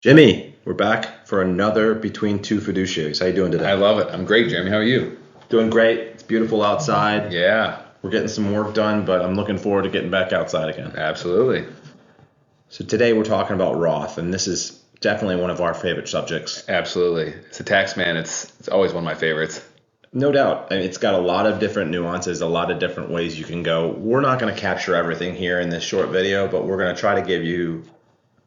Jimmy, we're back for another Between Two Fiduciaries. How you doing today? I love it. I'm great, Jeremy. How are you? Doing great. It's beautiful outside. Yeah, We're getting some work done, but I'm looking forward to getting back outside again. absolutely. So today we're talking about Roth, and this is definitely one of our favorite subjects. Absolutely. As a tax man, it's always one of my favorites. No doubt. I mean, it's got a lot of different nuances, a lot of different ways you can go. We're not going to capture everything here in this short video, but we're going to try to give you,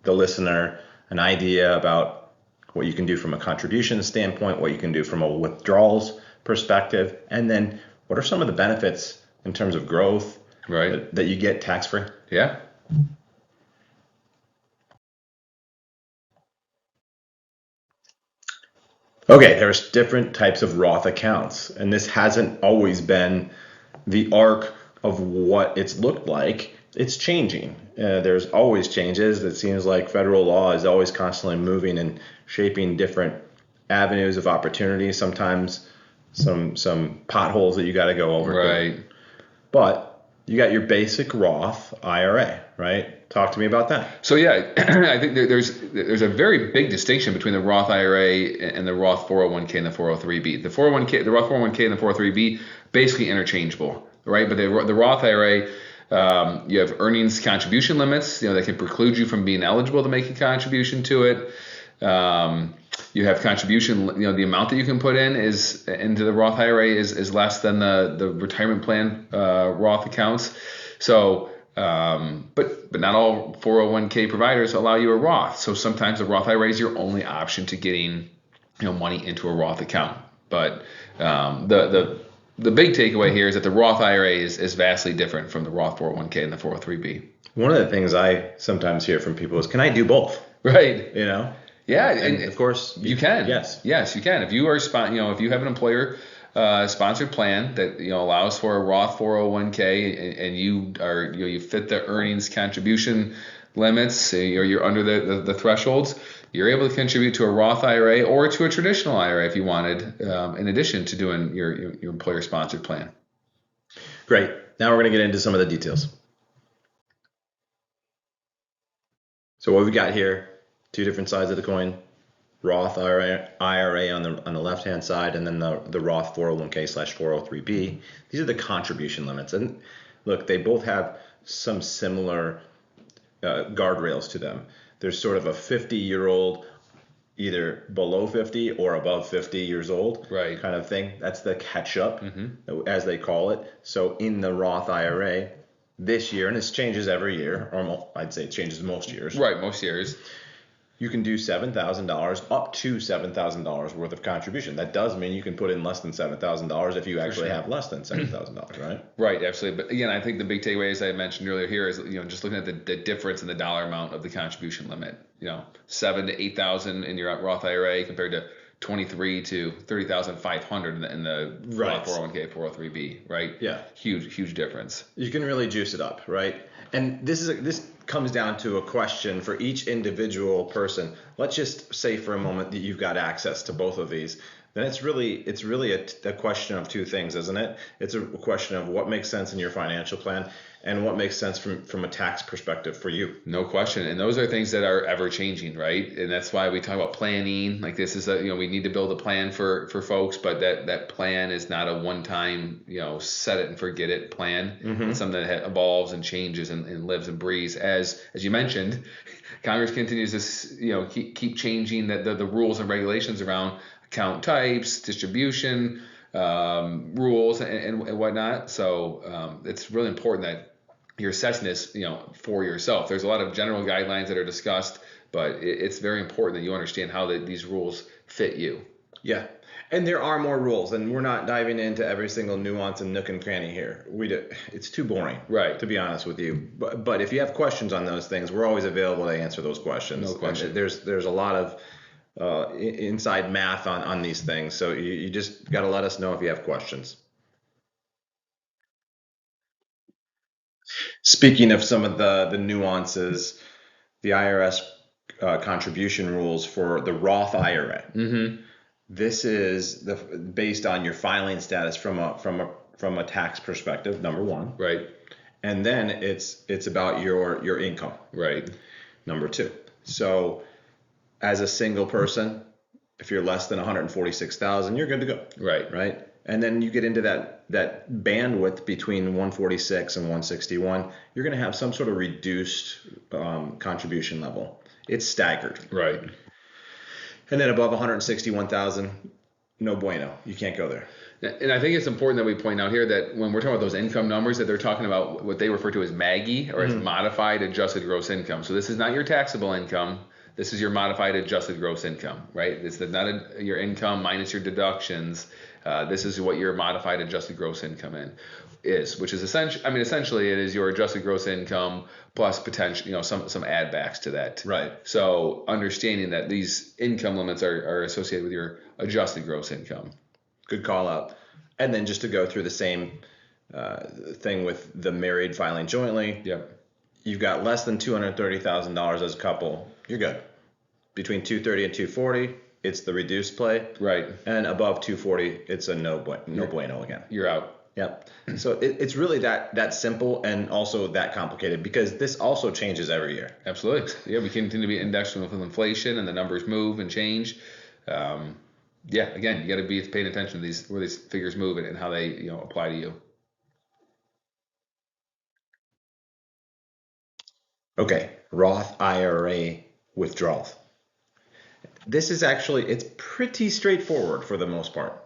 the listener, an idea about what you can do from a contribution standpoint, what you can do from a withdrawals perspective, and then what are some of the benefits in terms of growth Right. that you get tax-free. Yeah. Okay, there's different types of Roth accounts, and this hasn't always been the arc of what it's looked like. It's changing. There's always changes. It seems like federal law is always constantly moving and shaping different avenues of opportunity. Sometimes some potholes that you got to go over. Right. But you got your basic Roth IRA, right? Talk to me about that. So yeah, I think there's a very big distinction between the Roth IRA and the Roth 401k and the 403b. The Roth 401k and the 403b basically interchangeable, right? But the Roth IRA, you have earnings contribution limits, that can preclude you from being eligible to make a contribution to it. You have contribution, the amount that you can put in is into the Roth IRA is less than the retirement plan Roth accounts. So, but not all 401k providers allow you a Roth. So sometimes the Roth IRA is your only option to getting money into a Roth account. But the big takeaway here is that the Roth IRA is vastly different from the Roth 401k and the 403b. One of the things I sometimes hear from people is, can I do both? Right. Yeah, And of course you can. Yes, you can. If you are if you have an employer sponsored plan that allows for a Roth 401k and you are you fit the earnings contribution limits, or you're under the thresholds, you're able to contribute to a Roth IRA or to a traditional IRA if you wanted, in addition to doing your employer sponsored plan. Great. Now we're going to get into some of the details. So what we got here, two different sides of the coin. Roth IRA on the left-hand side, and then the Roth 401k/403b. These are the contribution limits. And look, they both have some similar guardrails to them. There's sort of a 50-year-old, either below 50 or above 50 years old, right, kind of thing. That's the catch-up, as they call it. So in the Roth IRA this year, and this changes every year, or I'd say it changes most years. Right, most years. You can do $7,000 up to $7,000 worth of contribution. That does mean you can put in less than $7,000 if you actually have less than $7,000, right? Right, absolutely. But again, I think the big takeaway, as I mentioned earlier here, is just looking at the difference in the dollar amount of the contribution limit. 7,000 to 8,000 in your Roth IRA compared to 23 to 30,500 in the Roth 401k, 403b. Right? Yeah. Huge difference. You can really juice it up, right? And this comes down to a question for each individual person. Let's just say for a moment that you've got access to both of these. Then it's really a question of two things, isn't it? It's a question of what makes sense in your financial plan and what makes sense from a tax perspective for you. No question. And those are things that are ever changing, right? And that's why we talk about planning. Like this is we need to build a plan for folks, but that plan is not a one-time, set it and forget it plan. It's something that evolves and changes and lives and breathes. As you mentioned, Congress continues to keep changing the rules and regulations around account types, distribution rules, and whatnot. So it's really important that you're assessing this, for yourself. There's a lot of general guidelines that are discussed, but it's very important that you understand how these rules fit you. Yeah, and there are more rules, and we're not diving into every single nuance and nook and cranny here. It's too boring, right? To be honest with you. But if you have questions on those things, we're always available to answer those questions. No question. And there's a lot of inside math on these things, so you just got to let us know if you have questions. Speaking of some of the nuances, the IRS contribution rules for the Roth IRA. This is based on your filing status from a tax perspective, number one. Right. And then it's about your income. Right. Number two. So as a single person, if you're less than 146,000, you're good to go. Right. Right. And then you get into that bandwidth between 146 and 161, you're going to have some sort of reduced contribution level. It's staggered. Right. And then above 161,000, no bueno. You can't go there. And I think it's important that we point out here that when we're talking about those income numbers, that they're talking about what they refer to as MAGI, or as modified adjusted gross income. So this is not your taxable income. This is your modified adjusted gross income, right? This is not your income minus your deductions. This is what your modified adjusted gross income is, which is essentially it is your adjusted gross income plus potential, some add backs to that. Right. So understanding that these income limits are associated with your adjusted gross income. Good call out. And then just to go through the same thing with the married filing jointly. Yep. You've got less than $230,000 as a couple. You're good. Between 230 and 240, it's the reduced play. Right. And above 240, it's a no bueno again. You're out. Yep. So it's really that simple and also that complicated, because this also changes every year. Absolutely. Yeah, we continue to be indexed with inflation, and the numbers move and change. Again, you got to be paying attention to where these figures move and how they apply to you. Okay, Roth IRA withdrawal. This is it's pretty straightforward for the most part.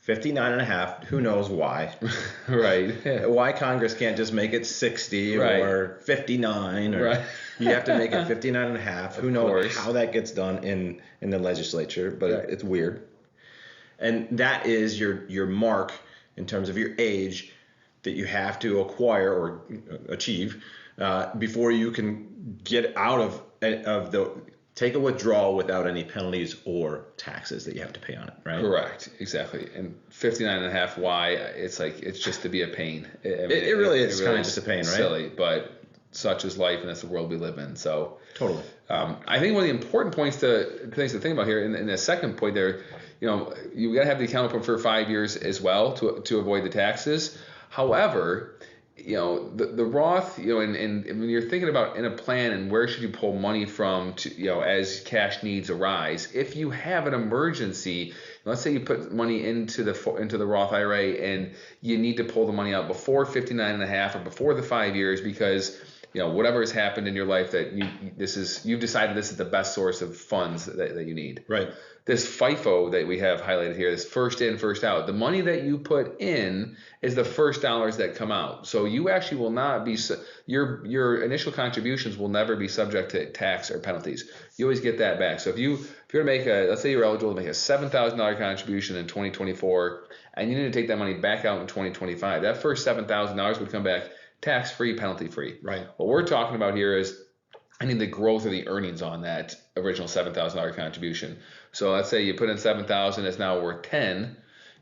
59.5, who knows why? Right. Why Congress can't just make it 60 or 59 or you have to make it 59.5. Who knows how that gets done in the legislature, but it's weird. And that is your mark in terms of your age that you have to acquire or achieve before you can get out of take a withdrawal without any penalties or taxes that you have to pay on it, right? Correct, exactly. And 59.5, why? It's just to be a pain. It really is kind of just a pain, right? Silly, but such is life, and that's the world we live in. So totally. I think one of the important things to think about here, in the second point there, you got to have the account open for 5 years as well to avoid the taxes. However, the Roth, and when you're thinking about in a plan and where should you pull money from to, as cash needs arise, if you have an emergency, let's say you put money into the Roth IRA and you need to pull the money out before 59.5 or before the 5 years because whatever has happened in your life that you've decided this is the best source of funds that you need. Right. This FIFO that we have highlighted here is first in, first out. The money that you put in is the first dollars that come out. So you actually will not be, your initial contributions will never be subject to tax or penalties. You always get that back. So if you're to make let's say you're eligible to make a $7,000 contribution in 2024, and you need to take that money back out in 2025, that first $7,000 would come back tax-free, penalty-free. Right. What we're talking about here is I need the growth of the earnings on that original $7,000 contribution. So let's say you put in $7,000, it's now worth 10.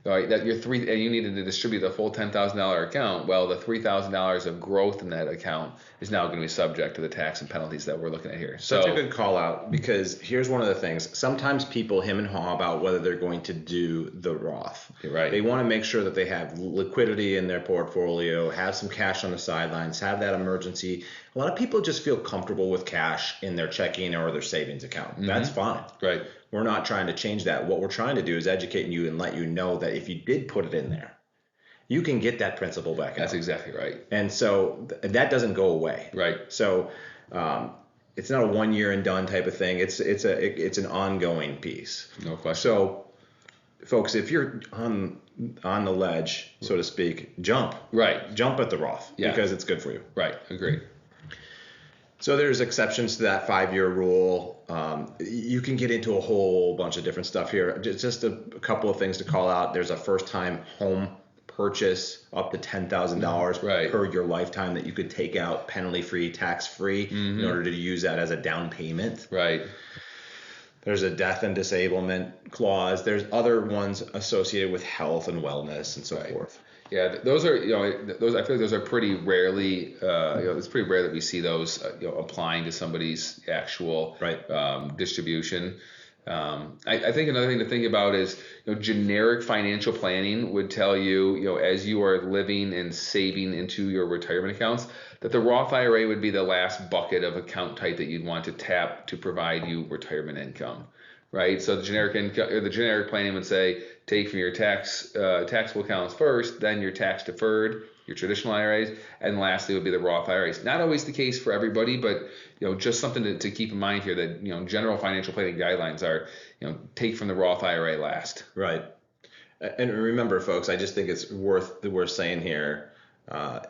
Right, that you're and you needed to distribute the full $10,000 account. Well, the $3,000 of growth in that account is now going to be subject to the tax and penalties that we're looking at here. Such a good call out, because here's one of the things. Sometimes people hem and haw about whether they're going to do the Roth. Right. They want to make sure that they have liquidity in their portfolio, have some cash on the sidelines, have that emergency. A lot of people just feel comfortable with cash in their checking or their savings account. Mm-hmm. That's fine. Right. We're not trying to change that. What we're trying to do is educate you and let you know that if you did put it in there, you can get that principal back out. That's exactly right. And so that doesn't go away. Right. So it's not a 1 year and done type of thing. It's an ongoing piece. No question. So, folks, if you're on the ledge, so to speak, jump. Right. Jump at the Roth because it's good for you. Right. Agreed. So there's exceptions to that 5-year rule. You can get into a whole bunch of different stuff here. Just a couple of things to call out. There's a first-time home purchase up to $10,000 per your lifetime that you could take out penalty-free, tax-free in order to use that as a down payment. Right. There's a death and disablement clause. There's other ones associated with health and wellness and so forth. Yeah, those are, those, I feel like those are pretty rarely, it's pretty rare that we see those, applying to somebody's actual distribution. I think another thing to think about is, generic financial planning would tell you, as you are living and saving into your retirement accounts, that the Roth IRA would be the last bucket of account type that you'd want to tap to provide you retirement income, right? So the generic income, or the generic planning would say, take from your taxable accounts first, then your tax deferred, your traditional IRAs, and lastly would be the Roth IRAs. Not always the case for everybody, but just something to keep in mind here that general financial planning guidelines are, take from the Roth IRA last. Right. And remember, folks, I just think it's worth saying here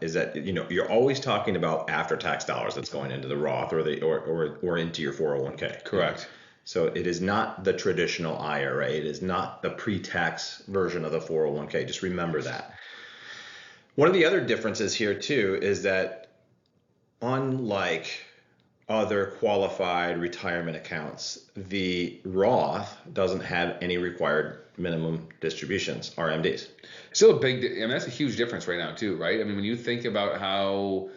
is that you're always talking about after-tax dollars that's going into the Roth or into your 401k. Correct. So it is not the traditional IRA. It is not the pre-tax version of the 401k. Just remember that. One of the other differences here too is that unlike other qualified retirement accounts, the Roth doesn't have any required minimum distributions, RMDs. Still that's a huge difference right now too, right? I mean, when you think about how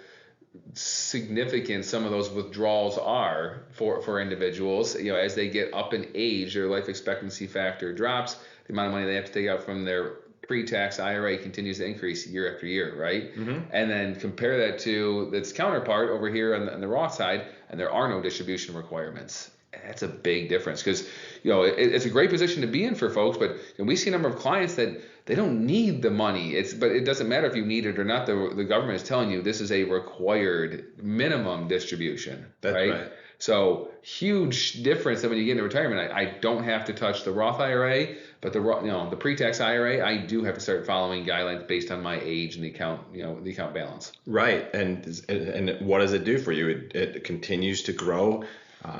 significant some of those withdrawals are for individuals, as they get up in age, their life expectancy factor drops, the amount of money they have to take out from their pre-tax IRA continues to increase year after year, right? Mm-hmm. And then compare that to its counterpart over here on the Roth side, and there are no distribution requirements. That's a big difference because, it's a great position to be in for folks, but we see a number of clients that they don't need the money. But it doesn't matter if you need it or not. The government is telling you this is a required minimum distribution. That's right. So huge difference that when you get into retirement, I don't have to touch the Roth IRA, but the pre-tax IRA, I do have to start following guidelines based on my age and the account balance. Right. And what does it do for you? It continues to grow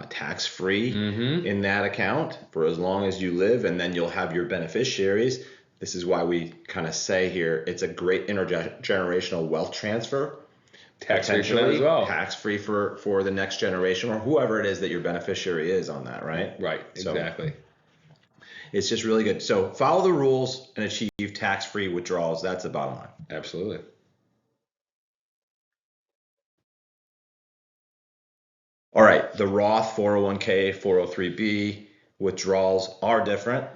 tax-free in that account for as long as you live, and then you'll have your beneficiaries. This is why we kind of say here it's a great intergenerational wealth transfer. Tax-free as well. Tax-free for the next generation or whoever it is that your beneficiary is on that, right? Right, exactly. So it's just really good. So follow the rules and achieve tax-free withdrawals. That's the bottom line. Absolutely. All right, the Roth 401k, 403b withdrawals are different.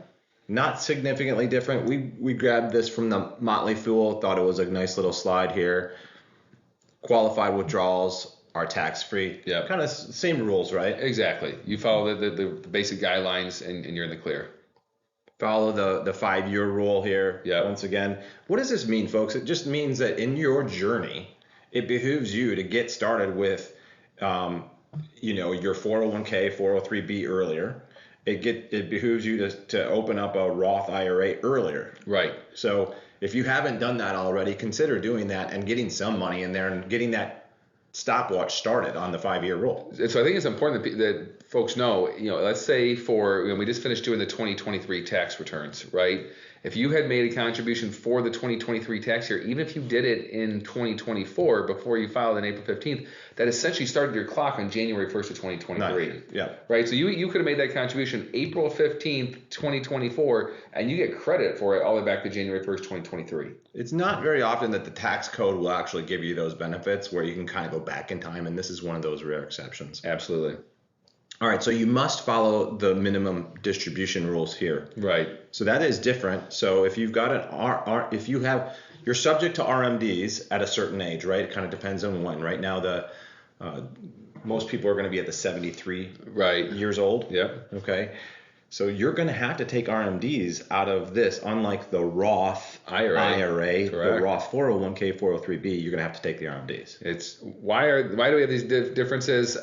Not significantly different. We grabbed this from the Motley Fool, thought it was a nice little slide here. Qualified withdrawals are tax-free. Yeah. Kind of same rules, right? Exactly. You follow the basic guidelines and you're in the clear. Follow the 5-year rule here. Yeah. Once again, what does this mean, folks? It just means that in your journey, it behooves you to get started with, your 401k, 403b earlier. It behooves you to open up a Roth IRA earlier. Right. So if you haven't done that already, consider doing that and getting some money in there and getting that stopwatch started on the 5-year rule. So I think it's important that folks know, let's say we just finished doing the 2023 tax returns, right? If you had made a contribution for the 2023 tax year, even if you did it in 2024 before you filed on April 15th, that essentially started your clock on January 1st of 2023. Nice. Yeah. Right. So you could have made that contribution April 15th, 2024, and you get credit for it all the way back to January 1st, 2023. It's not very often that the tax code will actually give you those benefits where you can kind of go back in time, and this is one of those rare exceptions. Absolutely. All right, so you must follow the minimum distribution rules here. Right. So that is different. So if you've got you're subject to RMDs at a certain age, right? It kind of depends on when. Right now, most people are going to be at the 73 years old. Yep. Okay. So you're going to have to take RMDs out of this, unlike the Roth IRA, the Roth 401k, 403b. You're going to have to take the RMDs. It's why do we have these differences?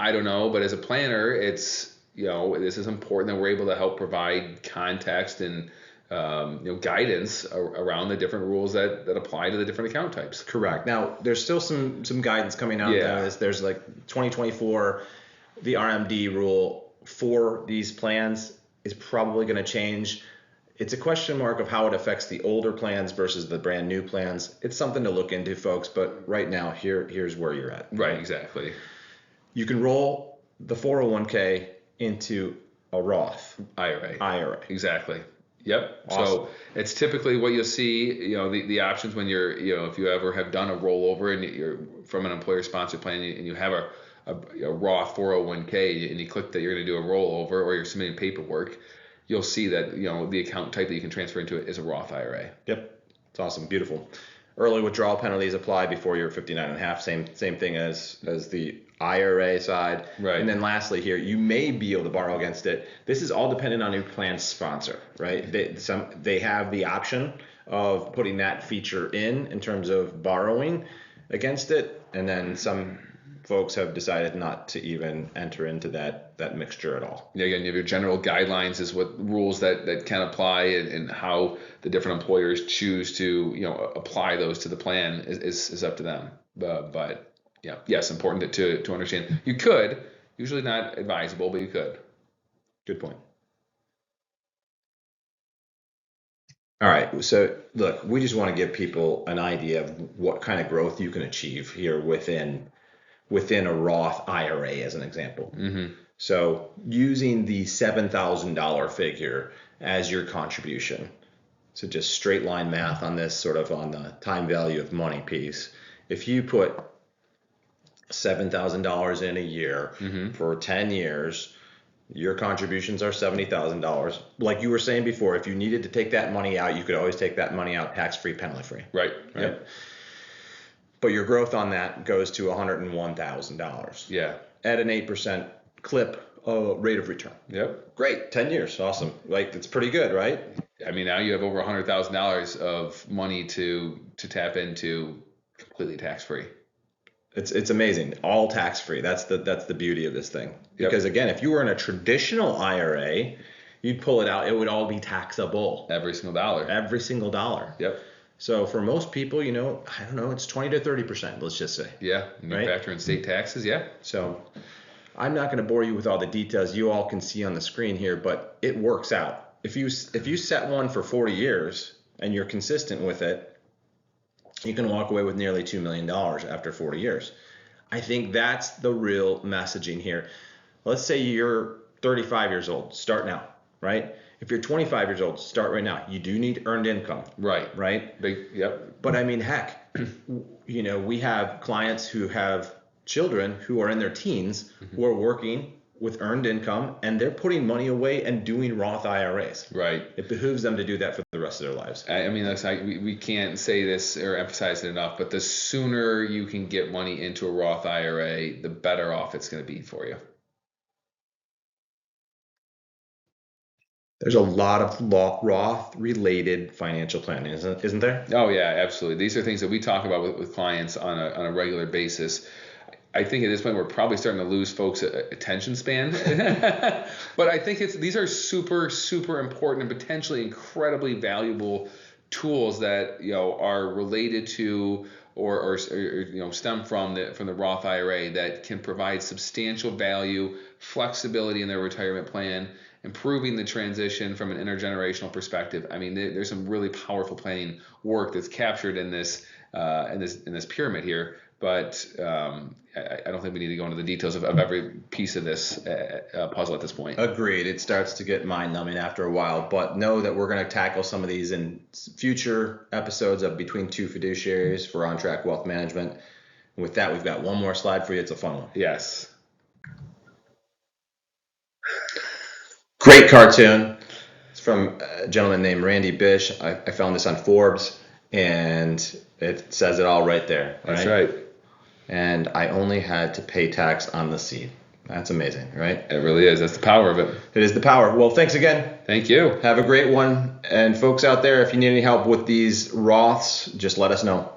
I don't know, but as a planner, it's this is important that we're able to help provide context and guidance around the different rules that apply to the different account types. Correct. Now there's still some guidance coming out. Yeah. There's like 2024, the RMD rule for these plans is probably going to change. It's a question mark of how it affects the older plans versus the brand new plans. It's something to look into, folks, but right now here's where you're at. Right, exactly. You can roll the 401k into a Roth IRA. Exactly. Yep. Awesome. So it's typically what you'll see, the options when you're, if you ever have done a rollover and you're from an employer sponsored plan and you have a a Roth 401k and you click that you're going to do a rollover or you're submitting paperwork, you'll see that the account type that you can transfer into it is a Roth IRA. Yep, it's awesome, beautiful. Early withdrawal penalties apply before you're 59 and a half. Same thing as the IRA side. Right. And then lastly here, you may be able to borrow against it. This is all dependent on your plan sponsor, right? They have the option of putting that feature in terms of borrowing against it, and then some folks have decided not to even enter into that mixture at all. Yeah, again, you have your general guidelines is what rules that can apply, and how the different employers choose to apply those to the plan is up to them. But yeah, yes, important to understand. You could, usually not advisable, but you could. Good point. All right, so look, we just want to give people an idea of what kind of growth you can achieve here within a Roth IRA as an example. Mm-hmm. So using the $7,000 figure as your contribution. So just straight line math on this, sort of on the time value of money piece. If you put $7,000 in a year for 10 years, your contributions are $70,000. Like you were saying before, if you needed to take that money out, you could always take that money out tax-free, penalty-free. Right. Yep. But your growth on that goes to $101,000. Yeah. At an 8% clip rate of return. Yep. Great, 10 years, awesome. Like that's pretty good, right? I mean, now you have over $100,000 of money to tap into completely tax-free. It's amazing, all tax-free. That's the beauty of this thing. Because again, if you were in a traditional IRA, you'd pull it out, it would all be taxable. Every single dollar. Every single dollar. Yep. So for most people, I don't know, it's 20 to 30%, let's just say. Yeah, and you factor in state taxes, yeah. So I'm not going to bore you with all the details you all can see on the screen here, but it works out. If you set one for 40 years and you're consistent with it, you can walk away with nearly $2 million after 40 years. I think that's the real messaging here. Let's say you're 35 years old, start now, right? If you're 25 years old, start right now. You do need earned income. Right. Right? Yep. But I mean, heck, we have clients who have children who are in their teens who are working with earned income, and they're putting money away and doing Roth IRAs. Right. It behooves them to do that for the rest of their lives. I mean, we can't say this or emphasize it enough, but the sooner you can get money into a Roth IRA, the better off it's going to be for you. There's a lot of Roth-related financial planning, isn't there? Oh, yeah, absolutely. These are things that we talk about with clients on a regular basis. I think at this point we're probably starting to lose folks' attention span. But I think these are super, super important and potentially incredibly valuable tools that are related to or stem from the Roth IRA that can provide substantial value, flexibility in their retirement plan, improving the transition from an intergenerational perspective. I mean, there's some really powerful planning work that's captured in this pyramid here. But I don't think we need to go into the details of every piece of this puzzle at this point. Agreed. It starts to get mind-numbing after a while, but know that we're going to tackle some of these in future episodes of Between Two Fiduciaries for On Track Wealth Management. With that, we've got one more slide for you. It's a fun one. Yes. Great cartoon. It's from a gentleman named Randy Bish. I found this on Forbes, and it says it all right there. That's right. And I only had to pay tax on the seed. That's amazing, right? It really is. That's the power of it. It is the power. Well, thanks again. Thank you. Have a great one. And folks out there, if you need any help with these Roths, just let us know.